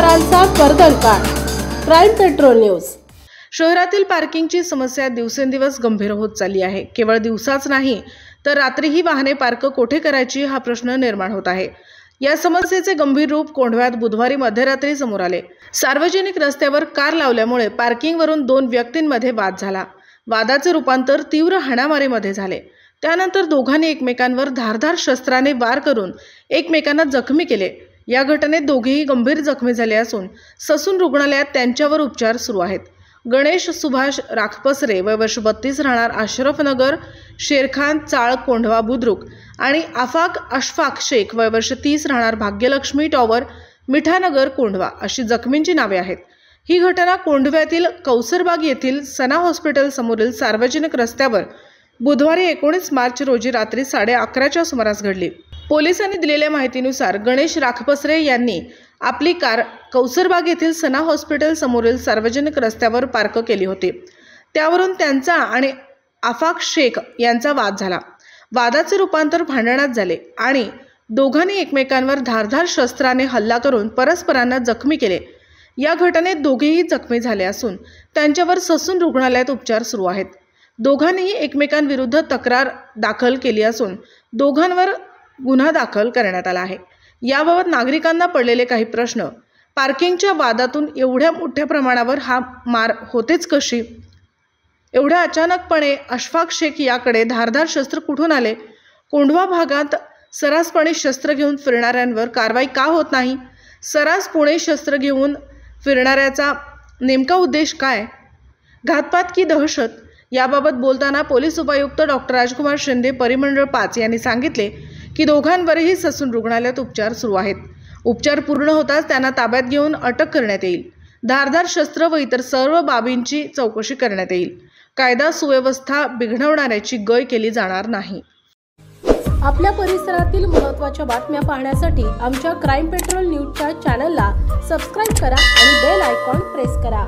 गुन्हेगारांचा कर्दळकाळ। Crime patrol news. शहरातील पार्किंगची समस्या दिवसेंदिवस गंभीर होत चालली आहे। केवळ दिवसाच नाही तर रात्रीही वाहने पार्क कोठे करायची हा प्रश्न निर्माण होत आहे। या समस्येचे गंभीर रूप कोंढव्यात बुधवारी मध्यरात्री समोर आले। सार्वजनिक रस्त्यावर कार लावल्यामुळे पार्किंगवरून 2 व्यक्तींमध्ये वाद झाला। वादाचे रूपांतर तीव्र हाणामारीमध्ये झाले। त्यानंतर दोघांनी एकमेकांवर धारदार शस्त्राने वार करून एकमेकांना जखमी केले। या घटनेत दोघेही गंभीर जखमी झाले असून ससून रुग्णालयात त्यांच्यावर उपचार सुरू आहेत। गणेश सुभाष राखपसरे वय वर्ष 32 राहणार अशरफ नगर शेरखान चाळ कोंढवा बुद्रुक आणि आफाक अशफाक शेख वय वर्ष 30 राहणार भाग्यलक्ष्मी टॉवर मिठानगर कोंढवा अशी जखमींची नावे आहेत। ही घटना कोंढव्यातील कौसरबाग येथील सना हॉस्पिटल समोरील सार्वजनिक रस्त्यावर बुधवारी 19 मार्च रोजी रात्री 11:30च्या सुमारास घडली। पोलिसांनी दिलेल्या माहितीनुसार गणेश राखपसरे यांनी आपली कार कौसरबाग येथील सना हॉस्पिटल समोरील सार्वजनिक रस्त्यावर पार्क केली होती। त्यावरून त्यांचा आणि आफाक शेख यांचा वाद झाला। वादाचे रूपांतर भांडणात झाले आणि दोघांनी एकमेकांवर धारदार शस्त्राने हल्ला करून परस्परांना जखमी केले। या घटनेत दोघेही जखमी झाले असून त्यांच्यावर ससून रुग्णालयात उपचार सुरू आहेत। दोघांनीही एकमेकांविरुद्ध तक्रार दाखल केली असून दोघांवर गुन्हा दाखल करण्यात आला आहे। याबाबत नागरिकांना पडलेले काही प्रश्न, पार्किंगच्या वादातून एवढ्या मोठ्या प्रमाणावर हा मार होतेच कशी? एवढ्या अचानकपणे अशफाक शेख याकडे धारदार शस्त्र कुठून आले? कोंढवा भागात सर्रासपणे शस्त्र घेऊन फिरणाऱ्यांवर कारवाई का होत नाही? सर्रास पुणे शस्त्र घेऊन फिरणाऱ्याचा नेमका उद्देश काय? घातपात की दहशत? याबाबत बोलताना पोलीस उपायुक्त डॉक्टर राजकुमार शिंदे परिमंडळ 5 यांनी सांगितले की दोघांवरही ससून रुग्णालयात उपचार सुरू आहेत। उपचार पूर्ण होताच त्यांना ताब्यात घेऊन अटक करण्यात येईल। धारदार शस्त्र व इतर सर्व बाबींची चौकशी करण्यात येईल। कायदा सुव्यवस्था बिघडवणाऱ्याची गय केली जाणार नाही। आपल्या परिसरातील महत्त्वाच्या बातम्या पाहण्यासाठी आमच्या क्राईम पेट्रोल न्यूजच्या चॅनलला सबस्क्राईब करा आणि बेल आयकॉन प्रेस करा।